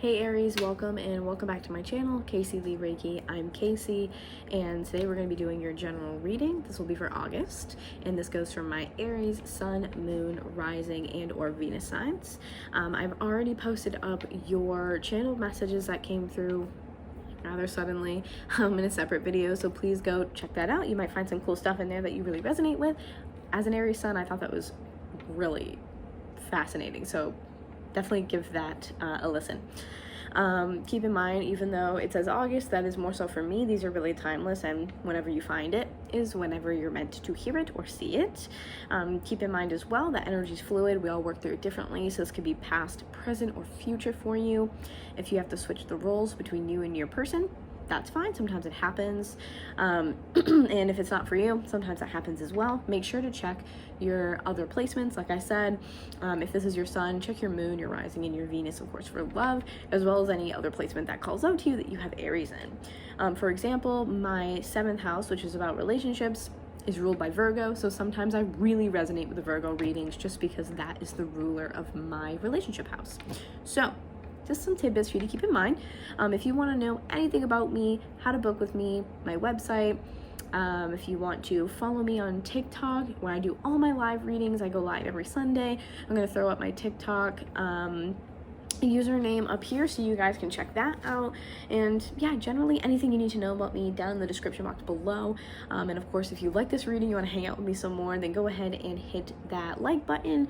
Hey Aries, welcome back to my channel, Caseyleighreiki. I'm Casey, and today we're going to be doing your general reading. This will be for August, and this goes from my Aries, Sun, Moon, Rising, and or Venus signs. I've already posted up your channel messages that came through rather suddenly in a separate video, so please go check that out. You might find some cool stuff in there that you really resonate with. As an Aries Sun, I thought that was really fascinating, so definitely give that a listen. Keep in mind, even though it says August, that is more so for me. These are really timeless, and whenever you find it is whenever you're meant to hear it or see it. Keep in mind as well that energy is fluid. We all work through it differently, so this could be past, present, or future for you. If you have to switch the roles between you and your person, that's fine. Sometimes it happens. And if it's not for you, sometimes that happens as well. Make sure to check your other placements. Like I said, if this is your sun, check your moon, your rising, and your Venus, of course, for love, as well as any other placement that calls out to you that you have Aries in. For example, my 7th house, which is about relationships, is ruled by Virgo. So sometimes I really resonate with the Virgo readings just because that is the ruler of my relationship house. So just some tidbits for you to keep in mind. If you want to know anything about me, how to book with me, my website, if you want to follow me on TikTok, where I do all my live readings, I go live every Sunday. I'm going to throw up my TikTok username up here so you guys can check that out. And yeah, generally anything you need to know about me down in the description box below. And of course, if you like this reading, you want to hang out with me some more, then go ahead and hit that like button,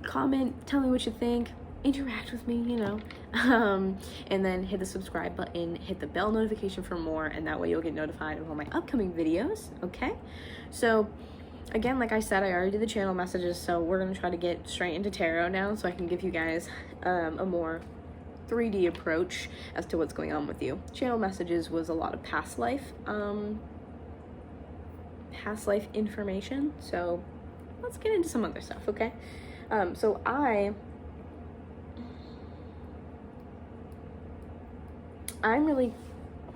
comment, tell me what you think, interact with me, you know, and then hit the subscribe button, hit the bell notification for more, and that way you'll get notified of all my upcoming videos. Okay, so again, like I said, I already did the channel messages, so we're gonna try to get straight into tarot now so I can give you guys a more 3D approach as to what's going on with you. Channel messages was a lot of past life information, so let's get into some other stuff. Okay, so I'm really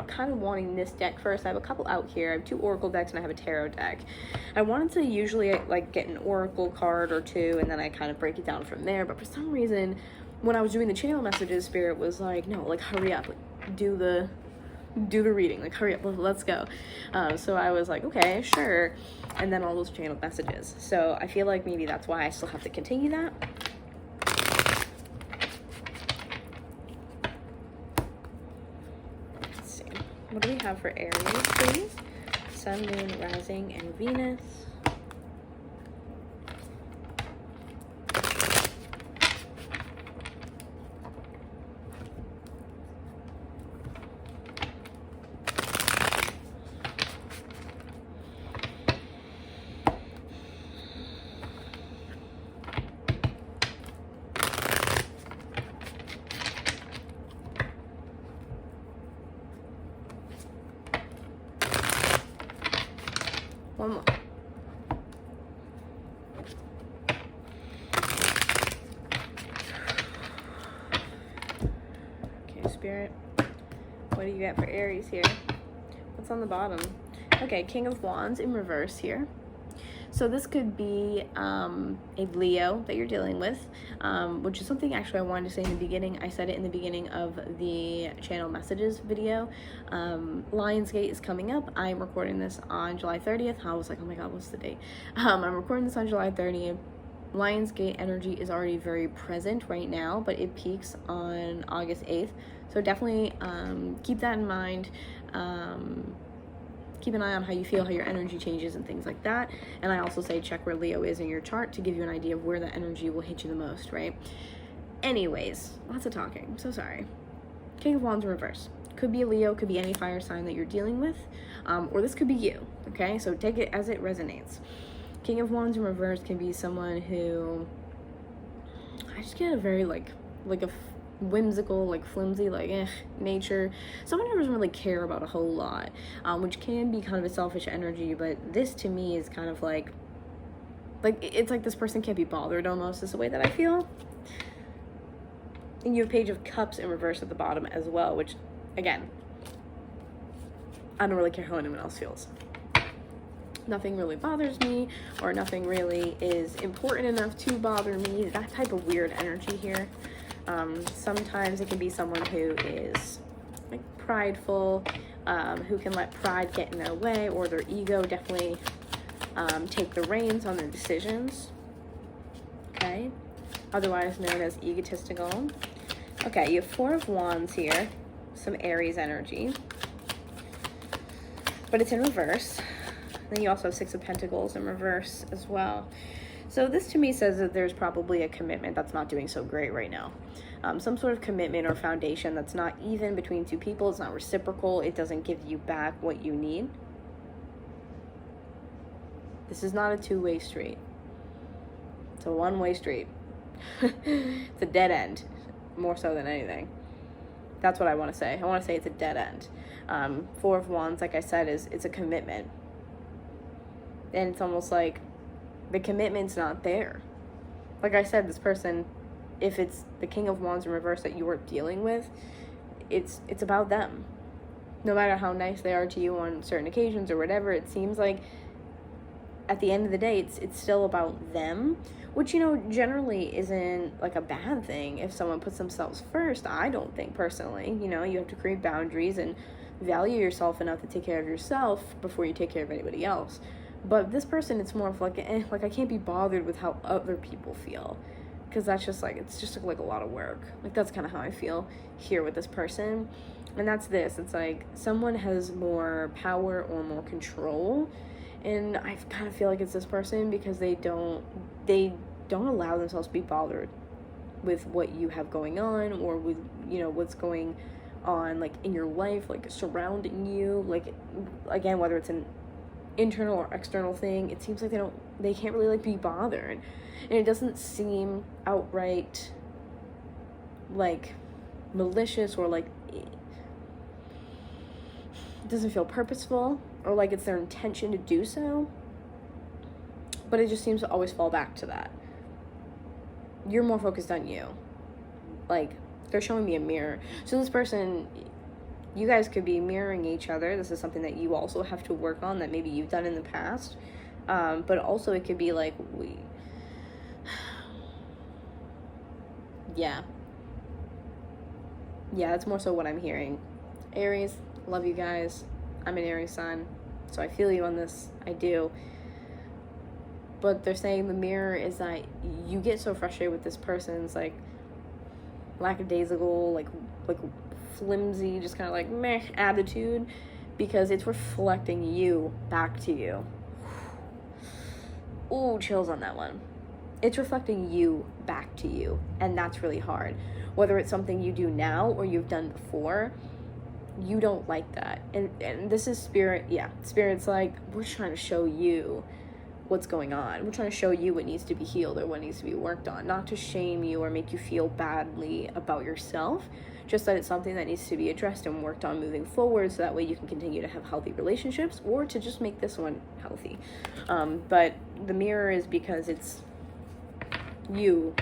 kind of wanting this deck first. I have a couple out here. I have 2 oracle decks and I have a tarot deck. I wanted to usually like get an oracle card or 2 and then I kind of break it down from there, but for some reason when I was doing the channel messages, Spirit was like, no, like hurry up, like, do the reading, like hurry up, let's go. So I was like, okay, sure. And then all those channel messages, so I feel like maybe that's why I still have to continue that. What do we have for Aries, please? Sun, Moon, Rising, and Venus. One more. Okay, Spirit, what do you got for Aries here? What's on the bottom? Okay, King of Wands in reverse here. So this could be a Leo that you're dealing with, which is something actually I wanted to say in the beginning. I said it in the beginning of the channel messages video. Lionsgate is coming up. I'm recording this on July 30th. I was like, oh my god, what's the date? I'm recording this on July 30th. Lionsgate energy is already very present right now, but it peaks on August 8th. So definitely keep that in mind. Keep an eye on how you feel, how your energy changes and things like that. And I also say check where Leo is in your chart to give you an idea of where that energy will hit you the most, right? Anyways, lots of talking. I'm so sorry. King of Wands in reverse. Could be a Leo, could be any fire sign that you're dealing with, or this could be you, okay? So take it as it resonates. King of Wands in reverse can be someone who, I just get a very like a whimsical, like flimsy, like nature. Someone who doesn't really care about a whole lot, which can be kind of a selfish energy, but this to me is kind of like it's like this person can't be bothered almost, is the way that I feel. And you have Page of Cups in reverse at the bottom as well, which again, I don't really care how anyone else feels. Nothing really bothers me, or nothing really is important enough to bother me. That type of weird energy here. Sometimes it can be someone who is like prideful, who can let pride get in their way, or their ego definitely take the reins on their decisions. Okay, otherwise known as egotistical. Okay, you have Four of Wands here, some Aries energy, but it's in reverse. Then you also have Six of Pentacles in reverse as well. So this to me says that there's probably a commitment that's not doing so great right now. Some sort of commitment or foundation that's not even between two people. It's not reciprocal. It doesn't give you back what you need. This is not a two-way street. It's a one-way street. It's a dead end, more so than anything. That's what I want to say. I want to say it's a dead end. Four of Wands, like I said, it's a commitment. And it's almost like the commitment's not there. Like I said, this person, if it's the King of Wands in reverse that you are dealing with, it's about them. No matter how nice they are to you on certain occasions or whatever, it seems like at the end of the day, it's still about them, which, you know, generally isn't like a bad thing if someone puts themselves first. I don't think, personally. You know, you have to create boundaries and value yourself enough to take care of yourself before you take care of anybody else. But this person, it's more of like, like I can't be bothered with how other people feel, because that's just like, it's just like a lot of work. Like that's kind of how I feel here with this person. And that's this, it's like someone has more power or more control, and I kind of feel like it's this person because they don't allow themselves to be bothered with what you have going on, or with, you know, what's going on like in your life, like surrounding you. Like, again, whether it's an internal or external thing, it seems like they can't really like be bothered, and it doesn't seem outright like malicious, or like it doesn't feel purposeful, or like it's their intention to do so, but it just seems to always fall back to that. You're more focused on you. Like, they're showing me a mirror. So this person, you guys could be mirroring each other. This is something that you also have to work on, that maybe you've done in the past. But also it could be like, yeah, that's more so what I'm hearing. Aries, love you guys. I'm an Aries sun, so I feel you on this. I do. But they're saying the mirror is that you get so frustrated with this person's like lackadaisical, like flimsy, just kind of like meh attitude, because it's reflecting you back to you. Ooh, chills on that one. It's reflecting you back to you, and that's really hard. Whether it's something you do now or you've done before, you don't like that. And this is spirit. Yeah, spirit's like, we're trying to show you what's going on. We're trying to show you what needs to be healed or what needs to be worked on, not to shame you or make you feel badly about yourself, just that it's something that needs to be addressed and worked on moving forward, so that way you can continue to have healthy relationships, or to just make this one healthy. But the mirror is because it's you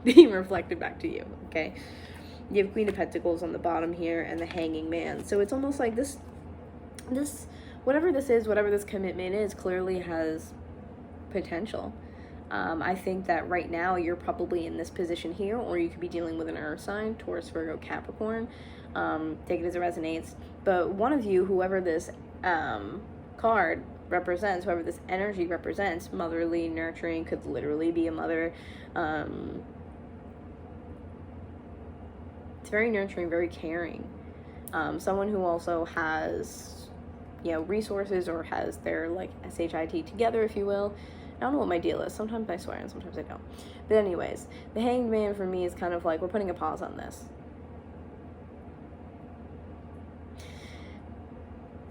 being reflected back to you. Okay, you have Queen of Pentacles on the bottom here and the Hanging Man. So it's almost like this whatever this is, whatever this commitment is, clearly has potential. I think that right now you're probably in this position here, or you could be dealing with an earth sign, Taurus, Virgo, Capricorn. Take it as it resonates. But one of you, whoever this card represents, whoever this energy represents, motherly, nurturing, could literally be a mother. It's very nurturing, very caring. Someone who also has, you know, resources, or has their like SHIT together, if you will. I don't know what my deal is. Sometimes I swear and sometimes I don't. But anyways, the Hanged Man for me is kind of like, we're putting a pause on this.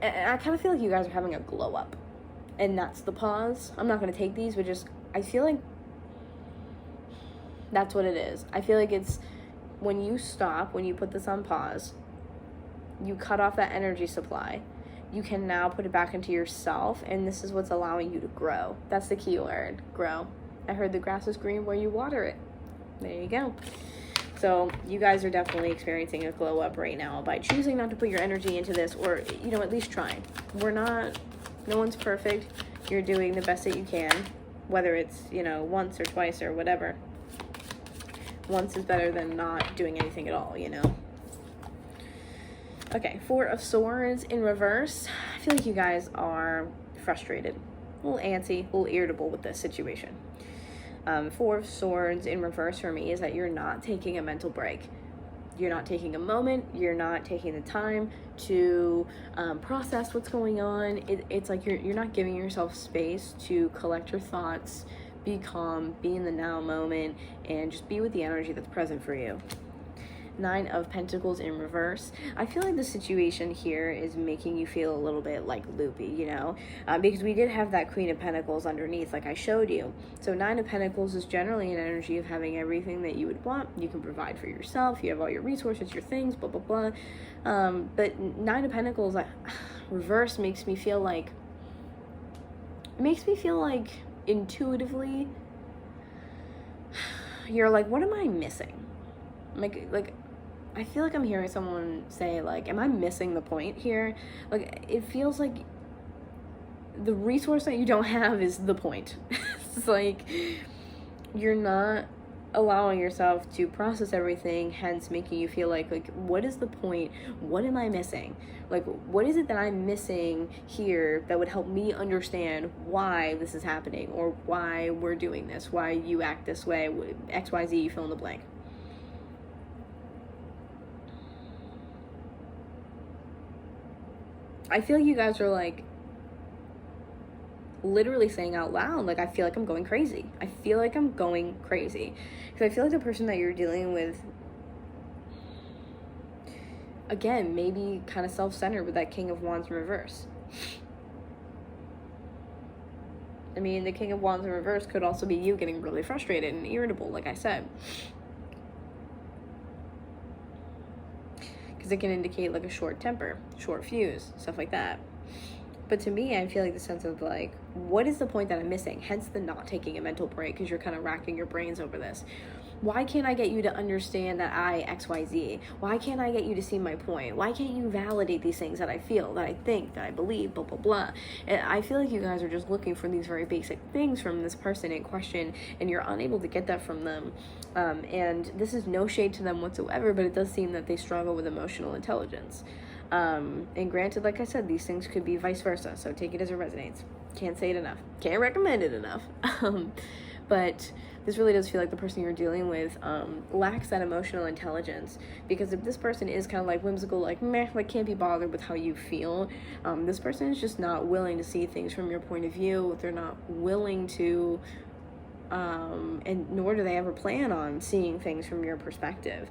And I kind of feel like you guys are having a glow up. And that's the pause. I'm not going to take these, but just, I feel like that's what it is. I feel like it's when you stop, when you put this on pause, you cut off that energy supply. You can now put it back into yourself, and this is what's allowing you to grow. That's the key word, grow. I heard the grass is green where you water it. There you go. So you guys are definitely experiencing a glow up right now by choosing not to put your energy into this, or, you know, at least trying. No one's perfect. You're doing the best that you can, whether it's, you know, once or twice or whatever. once is better than not doing anything at all, you know? Okay, Four of Swords in reverse. I feel like you guys are frustrated, a little antsy, a little irritable with this situation. Four of Swords in reverse for me is that you're not taking a mental break. You're not taking a moment. You're not taking the time to process what's going on. It's like you're not giving yourself space to collect your thoughts, be calm, be in the now moment, and just be with the energy that's present for you. Nine of Pentacles in reverse. I feel like the situation here is making you feel a little bit like loopy, you know, because we did have that Queen of Pentacles underneath, like I showed you. So Nine of Pentacles is generally an energy of having everything that you would want. You can provide for yourself. You have all your resources, your things, blah, blah, blah. But Nine of Pentacles, reverse makes me feel like intuitively, you're like, what am I missing? Like, I feel like I'm hearing someone say, like, am I missing the point here? Like, it feels like the resource that you don't have is the point. It's like, you're not allowing yourself to process everything, hence making you feel like, what is the point? What am I missing? Like, what is it that I'm missing here that would help me understand why this is happening, or why we're doing this, why you act this way, X, Y, Z, you fill in the blank. I feel like you guys are like literally saying out loud, like, I feel like I'm going crazy. I feel like I'm going crazy. Because I feel like the person that you're dealing with, again, maybe kind of self-centered with that King of Wands in reverse. I mean, the King of Wands in reverse could also be you getting really frustrated and irritable, like I said. Because it can indicate like a short temper, short fuse, stuff like that. But to me, I feel like the sense of like, what is the point that I'm missing? Hence the not taking a mental break, because you're kind of racking your brains over this. Why can't I get you to understand that I XYZ? Why can't I get you to see my point? Why can't you validate these things that I feel, that I think, that I believe, blah, blah, blah? And I feel like you guys are just looking for these very basic things from this person in question, and you're unable to get that from them. And this is no shade to them whatsoever, but it does seem that they struggle with emotional intelligence. And granted, like I said, these things could be vice versa, so take it as it resonates. Can't say it enough. Can't recommend it enough. But this really does feel like the person you're dealing with lacks that emotional intelligence, because if this person is kind of like whimsical, like meh, like can't be bothered with how you feel, this person is just not willing to see things from your point of view. They're not willing to, and nor do they ever plan on seeing things from your perspective.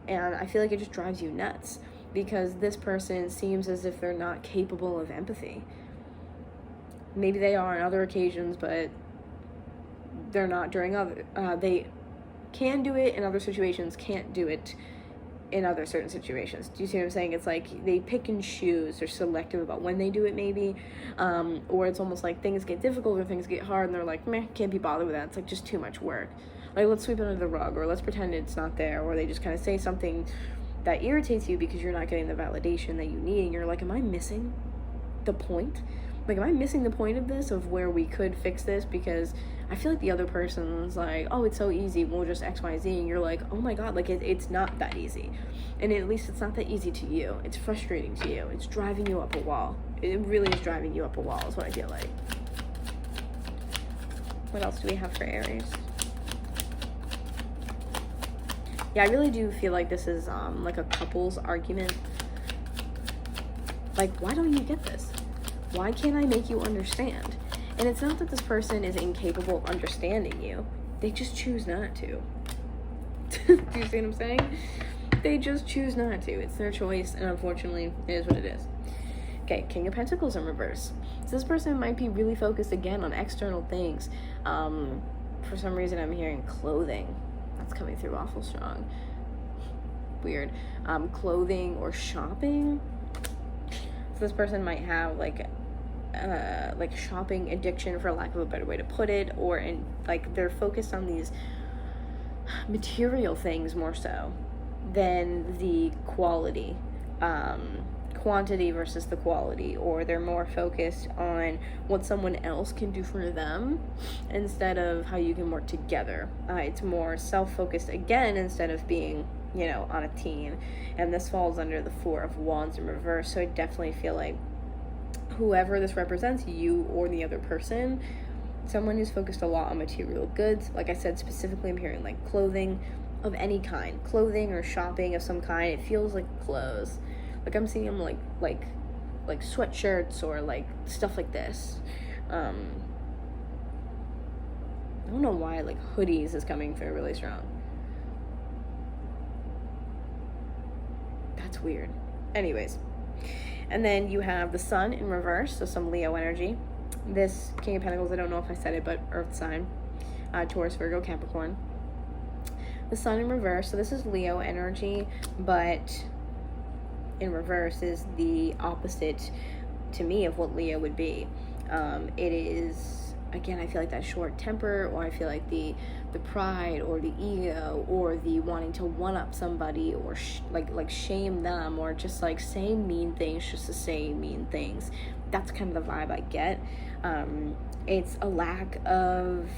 And I feel like it just drives you nuts, because this person seems as if they're not capable of empathy. Maybe they are on other occasions, but they're not during other, they can do it in other situations, can't do it in other certain situations. Do you see what I'm saying? It's like they pick and choose. They're selective about when they do it, maybe. Or it's almost like things get difficult or things get hard and they're like, meh, can't be bothered with that. It's like just too much work. Like, let's sweep it under the rug, or let's pretend it's not there, or they just kind of say something that irritates you because you're not getting the validation that you need, and you're like, am I missing the point? Like, am I missing the point of this, of where we could fix this? Because I feel like the other person's like, oh, it's so easy, we'll just XYZ, and you're like, oh my god, like, it's not that easy. And at least it's not that easy to you. It's frustrating to you. It's driving you up a wall. It really is driving you up a wall, is what I feel like. What else do we have for Aries? Yeah, I really do feel like this is like a couple's argument. Like, why don't you get this? Why can't I make you understand? And it's not that this person is incapable of understanding you. They just choose not to. Do you see what I'm saying? They just choose not to. It's their choice, and unfortunately, it is what it is. Okay, King of Pentacles in reverse. So this person might be really focused, again, on external things. For some reason, I'm hearing clothing. That's coming through awful strong. Weird. Clothing or shopping. So this person might have like shopping addiction, for lack of a better way to put it, or like they're focused on these material things more so than the quality quantity versus the quality, or they're more focused on what someone else can do for them instead of how you can work together. It's more self-focused again instead of being, you know, on a team. And this falls under the Four of Wands in reverse. So I definitely feel like whoever this represents, you or the other person, someone who's focused a lot on material goods. Like I said, specifically I'm hearing like clothing of any kind, clothing or shopping of some kind. It feels like clothes. Like I'm seeing them like sweatshirts or like stuff like this. I don't know why like hoodies is coming through really strong. That's weird. Anyways, and then you have the Sun in reverse, so some Leo energy. This King of Pentacles, I don't know if I said it, but Earth sign, Taurus, Virgo, Capricorn. The Sun in reverse, so this is Leo energy, but in reverse is the opposite to me of what Leo would be. It is, again, I feel like that short temper, or I feel like the pride or the ego or the wanting to one-up somebody, or like shame them, or just like say mean things just to say mean things. That's kind of the vibe I get. It's a lack of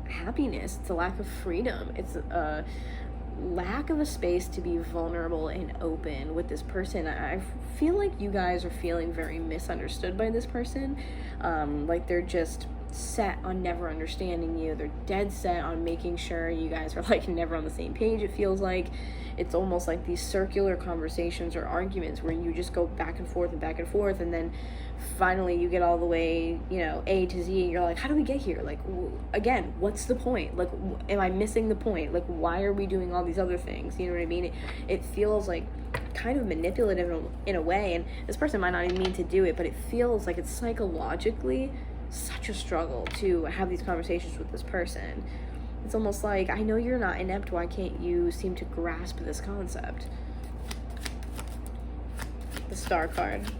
happiness. It's a lack of freedom. It's a lack of a space to be vulnerable and open with this person. I feel like you guys are feeling very misunderstood by this person. Like they're just set on never understanding you. They're dead set on making sure you guys are like never on the same page. It feels like it's almost like these circular conversations or arguments where you just go back and forth, and then finally you get all the way, you know, A to Z, and you're like, how do we get here? Like, again, what's the point? Like, am I missing the point? Like, why are we doing all these other things? You know what I mean? It feels like kind of manipulative in a way, and this person might not even mean to do it, but it feels like it's psychologically such a struggle to have these conversations with this person. It's almost like, I know you're not inept, why can't you seem to grasp this concept? The Star card.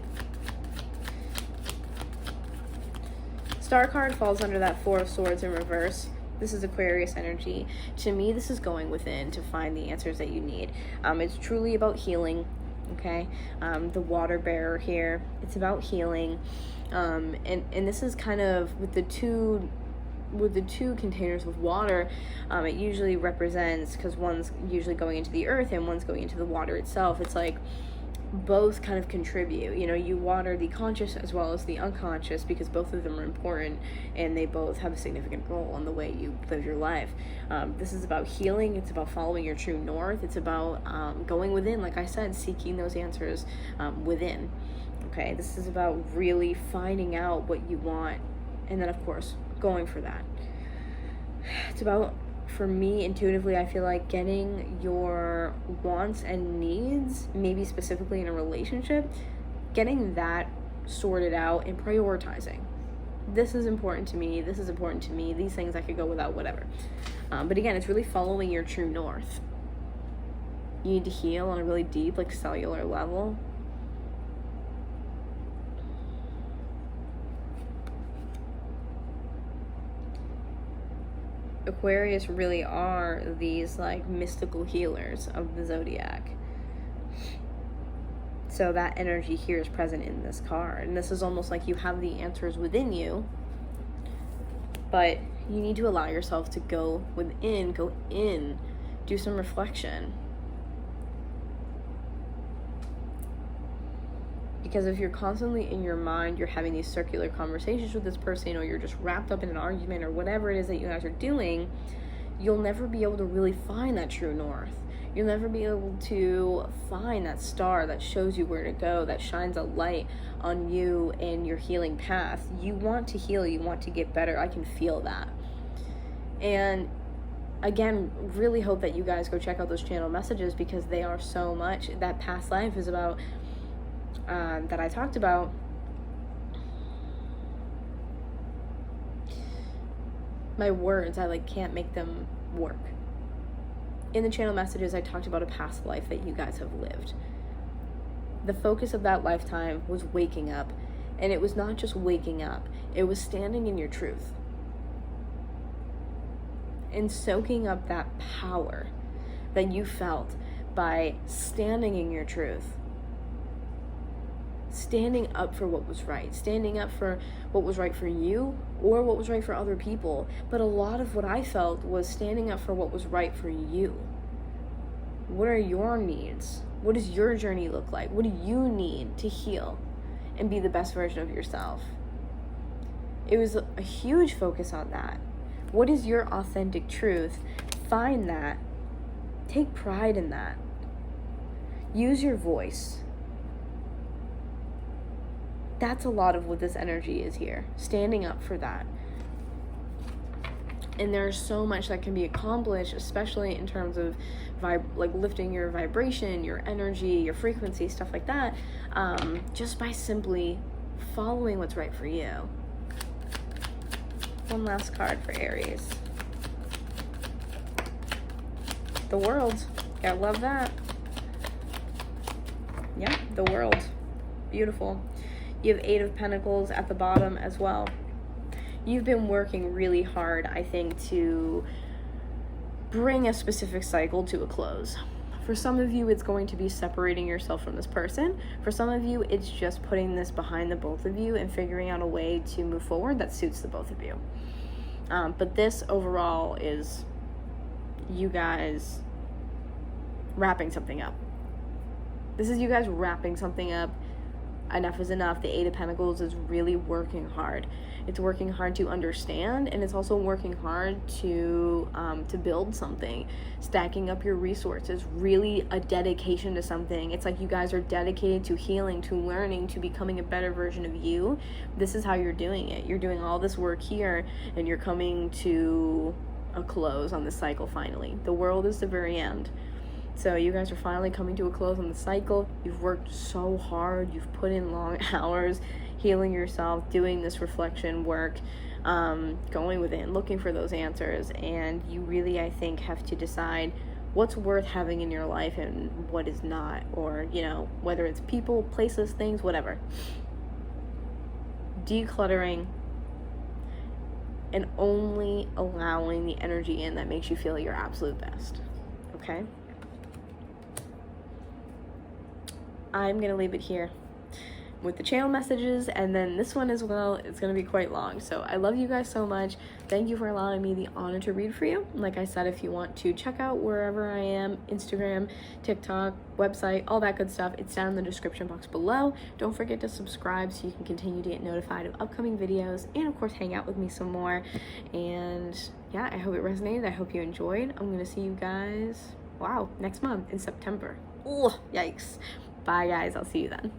Star card falls under that Four of Swords in reverse. This is Aquarius energy. To me, this is going within to find the answers that you need. It's truly about healing, okay? The water bearer here, it's about healing. And this is kind of with the two containers of water, it usually represents, because one's usually going into the earth and one's going into the water itself. It's like both kind of contribute. You know, you water the conscious as well as the unconscious, because both of them are important and they both have a significant role in the way you live your life. This is about healing. It's about following your true north. It's about going within, like I said, seeking those answers within. Okay, this is about really finding out what you want, and then of course going for that. It's about, for me, intuitively, I feel like getting your wants and needs, maybe specifically in a relationship, getting that sorted out and prioritizing. This is important to me. This is important to me. These things I could go without, whatever. But again, it's really following your true north. You need to heal on a really deep, like cellular level. Aquarius really are these like mystical healers of the zodiac. So that energy here is present in this card. And this is almost like you have the answers within you, but you need to allow yourself to go within, go in, do some reflection. Because if you're constantly in your mind, you're having these circular conversations with this person, or you're just wrapped up in an argument, or whatever it is that you guys are doing, you'll never be able to really find that true north. You'll never be able to find that star that shows you where to go, that shines a light on you and your healing path. You want to heal, you want to get better. I can feel that. And again, really hope that you guys go check out those channel messages, because they are so much. That past life is about that I talked about. My words, I like can't make them work. In the channel messages, I talked about a past life that you guys have lived. The focus of that lifetime was waking up, and it was not just waking up, it was standing in your truth and soaking up that power that you felt by standing in your truth. standing up for what was right, standing up for what was right for you or what was right for other people. But a lot of what I felt was standing up for what was right for you. What are your needs? What does your journey look like? What do you need to heal and be the best version of yourself? It was a huge focus on that. What is your authentic truth? Find that. Take pride in that. Use your voice. That's a lot of what this energy is here. Standing up for that. And there's so much that can be accomplished, especially in terms of lifting your vibration, your energy, your frequency, stuff like that, just by simply following what's right for you. One last card for Aries. The World. I love that. Yeah, the World. Beautiful. You have 8 of Pentacles at the bottom as well. You've been working really hard, I think, to bring a specific cycle to a close. For some of you, it's going to be separating yourself from this person. For some of you, it's just putting this behind the both of you and figuring out a way to move forward that suits the both of you. But this overall is you guys wrapping something up. This is you guys wrapping something up. Enough is enough. The 8 of Pentacles is really working hard. It's working hard to understand, and it's also working hard to build something. Stacking up your resources, really a dedication to something. It's like you guys are dedicated to healing, to learning, to becoming a better version of you. This is how you're doing it. You're doing all this work here, and you're coming to a close on the cycle finally. The World is the very end. So you guys are finally coming to a close on the cycle. You've worked so hard. You've put in long hours healing yourself, doing this reflection work, going within, looking for those answers. And you really, I think, have to decide what's worth having in your life and what is not. Or, you know, whether it's people, places, things, whatever. Decluttering and only allowing the energy in that makes you feel your absolute best. Okay? I'm going to leave it here with the channel messages, and then this one as well. It's going to be quite long. So I love you guys so much. Thank you for allowing me the honor to read for you. Like I said, if you want to check out wherever I am, Instagram, TikTok, website, all that good stuff, it's down in the description box below. Don't forget to subscribe so you can continue to get notified of upcoming videos, and of course hang out with me some more. And yeah, I hope it resonated. I hope you enjoyed. I'm going to see you guys, next month in September. Oh, yikes. Bye guys, I'll see you then.